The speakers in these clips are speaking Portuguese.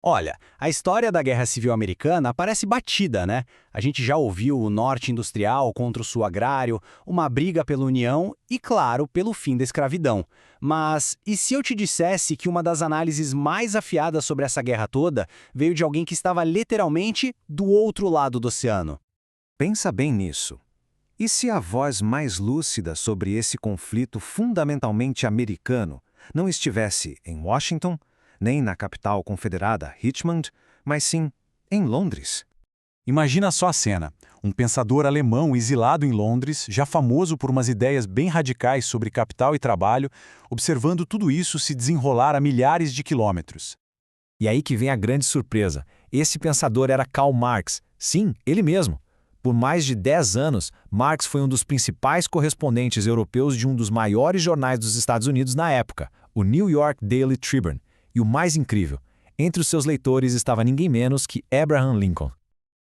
Olha, a história da Guerra Civil Americana parece batida, né? A gente já ouviu o norte industrial contra o sul agrário, uma briga pela união e, claro, pelo fim da escravidão. Mas e se eu te dissesse que uma das análises mais afiadas sobre essa guerra toda veio de alguém que estava literalmente do outro lado do oceano? Pensa bem nisso. E se a voz mais lúcida sobre esse conflito fundamentalmente americano não estivesse em Washington, nem na capital confederada Richmond, mas sim em Londres? Imagina só a cena. Um pensador alemão exilado em Londres, já famoso por umas ideias bem radicais sobre capital e trabalho, observando tudo isso se desenrolar a milhares de quilômetros. E aí que vem a grande surpresa. Esse pensador era Karl Marx. Sim, ele mesmo. Por mais de 10 anos, Marx foi um dos principais correspondentes europeus de um dos maiores jornais dos Estados Unidos na época, o New York Daily Tribune. E o mais incrível, entre os seus leitores estava ninguém menos que Abraham Lincoln.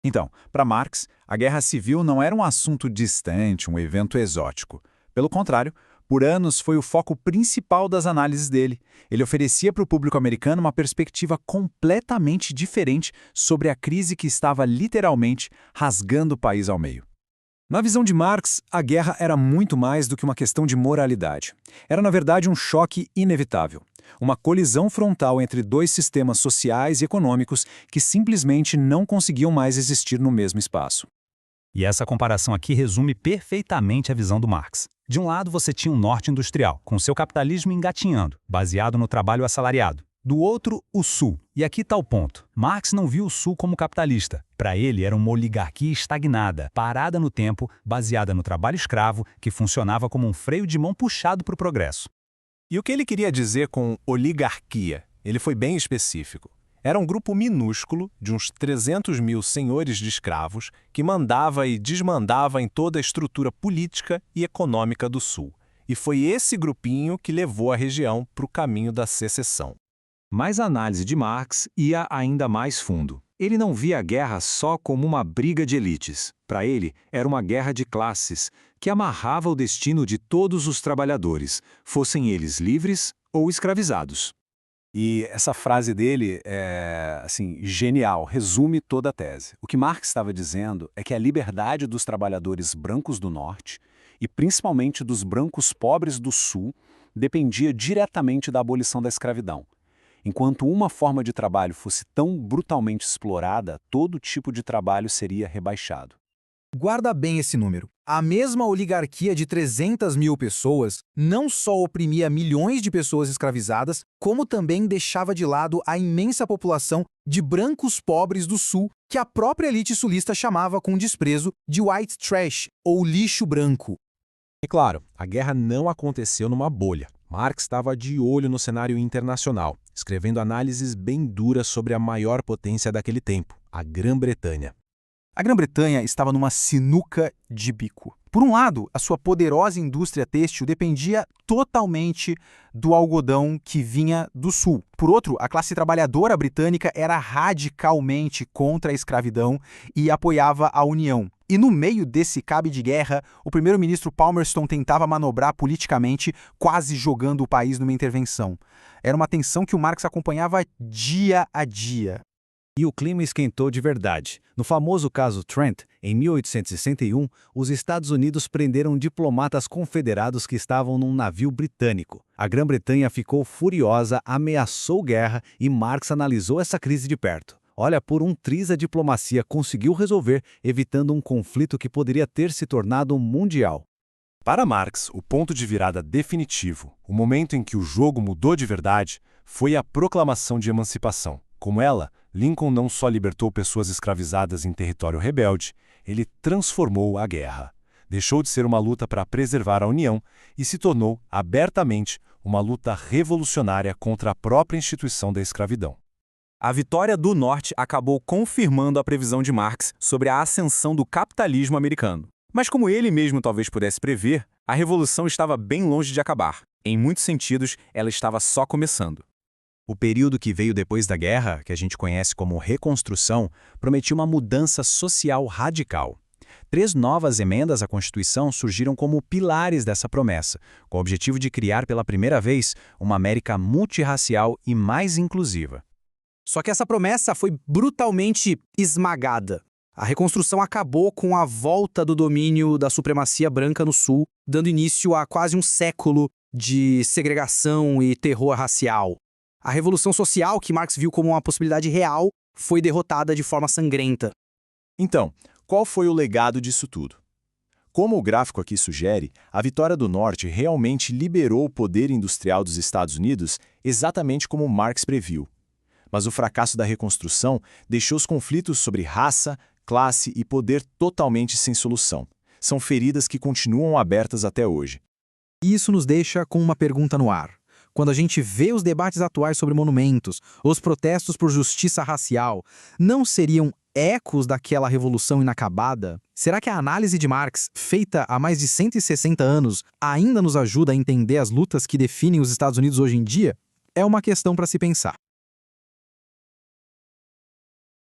Então, para Marx, a guerra civil não era um assunto distante, um evento exótico. Pelo contrário, por anos foi o foco principal das análises dele. Ele oferecia para o público americano uma perspectiva completamente diferente sobre a crise que estava literalmente rasgando o país ao meio. Na visão de Marx, a guerra era muito mais do que uma questão de moralidade. Era, na verdade, um choque inevitável. Uma colisão frontal entre dois sistemas sociais e econômicos que simplesmente não conseguiam mais existir no mesmo espaço. E essa comparação aqui resume perfeitamente a visão do Marx. De um lado, você tinha um norte industrial, com seu capitalismo engatinhando, baseado no trabalho assalariado. Do outro, o Sul. E aqui está o ponto. Marx não viu o Sul como capitalista. Para ele, era uma oligarquia estagnada, parada no tempo, baseada no trabalho escravo, que funcionava como um freio de mão puxado para o progresso. E o que ele queria dizer com oligarquia? Ele foi bem específico. Era um grupo minúsculo de uns 300 mil senhores de escravos que mandava e desmandava em toda a estrutura política e econômica do Sul. E foi esse grupinho que levou a região para o caminho da secessão. Mas a análise de Marx ia ainda mais fundo. Ele não via a guerra só como uma briga de elites. Para ele, era uma guerra de classes, que amarrava o destino de todos os trabalhadores, fossem eles livres ou escravizados. E essa frase dele é, genial, resume toda a tese. O que Marx estava dizendo é que a liberdade dos trabalhadores brancos do Norte, e principalmente dos brancos pobres do Sul, dependia diretamente da abolição da escravidão. Enquanto uma forma de trabalho fosse tão brutalmente explorada, todo tipo de trabalho seria rebaixado. Guarda bem esse número. A mesma oligarquia de 300 mil pessoas não só oprimia milhões de pessoas escravizadas, como também deixava de lado a imensa população de brancos pobres do Sul, que a própria elite sulista chamava com desprezo de white trash, ou lixo branco. E claro, a guerra não aconteceu numa bolha. Marx estava de olho no cenário internacional, escrevendo análises bem duras sobre a maior potência daquele tempo, a Grã-Bretanha. A Grã-Bretanha estava numa sinuca de bico. Por um lado, a sua poderosa indústria têxtil dependia totalmente do algodão que vinha do sul. Por outro, a classe trabalhadora britânica era radicalmente contra a escravidão e apoiava a União. E no meio desse cabe de guerra, o primeiro-ministro Palmerston tentava manobrar politicamente, quase jogando o país numa intervenção. Era uma tensão que o Marx acompanhava dia a dia. E o clima esquentou de verdade. No famoso caso Trent, em 1861, os Estados Unidos prenderam diplomatas confederados que estavam num navio britânico. A Grã-Bretanha ficou furiosa, ameaçou guerra e Marx analisou essa crise de perto. Olha, por um triz a diplomacia conseguiu resolver, evitando um conflito que poderia ter se tornado mundial. Para Marx, o ponto de virada definitivo, o momento em que o jogo mudou de verdade, foi a proclamação de emancipação. Com ela, Lincoln não só libertou pessoas escravizadas em território rebelde, ele transformou a guerra. Deixou de ser uma luta para preservar a União e se tornou, abertamente, uma luta revolucionária contra a própria instituição da escravidão. A vitória do Norte acabou confirmando a previsão de Marx sobre a ascensão do capitalismo americano. Mas como ele mesmo talvez pudesse prever, a Revolução estava bem longe de acabar. Em muitos sentidos, ela estava só começando. O período que veio depois da guerra, que a gente conhece como Reconstrução, prometia uma mudança social radical. 3 novas emendas à Constituição surgiram como pilares dessa promessa, com o objetivo de criar pela primeira vez uma América multirracial e mais inclusiva. Só que essa promessa foi brutalmente esmagada. A reconstrução acabou com a volta do domínio da supremacia branca no Sul, dando início a quase um século de segregação e terror racial. A revolução social, que Marx viu como uma possibilidade real, foi derrotada de forma sangrenta. Então, qual foi o legado disso tudo? Como o gráfico aqui sugere, a vitória do Norte realmente liberou o poder industrial dos Estados Unidos exatamente como Marx previu. Mas o fracasso da reconstrução deixou os conflitos sobre raça, classe e poder totalmente sem solução. São feridas que continuam abertas até hoje. E isso nos deixa com uma pergunta no ar. Quando a gente vê os debates atuais sobre monumentos, os protestos por justiça racial, não seriam ecos daquela revolução inacabada? Será que a análise de Marx, feita há mais de 160 anos, ainda nos ajuda a entender as lutas que definem os Estados Unidos hoje em dia? É uma questão para se pensar.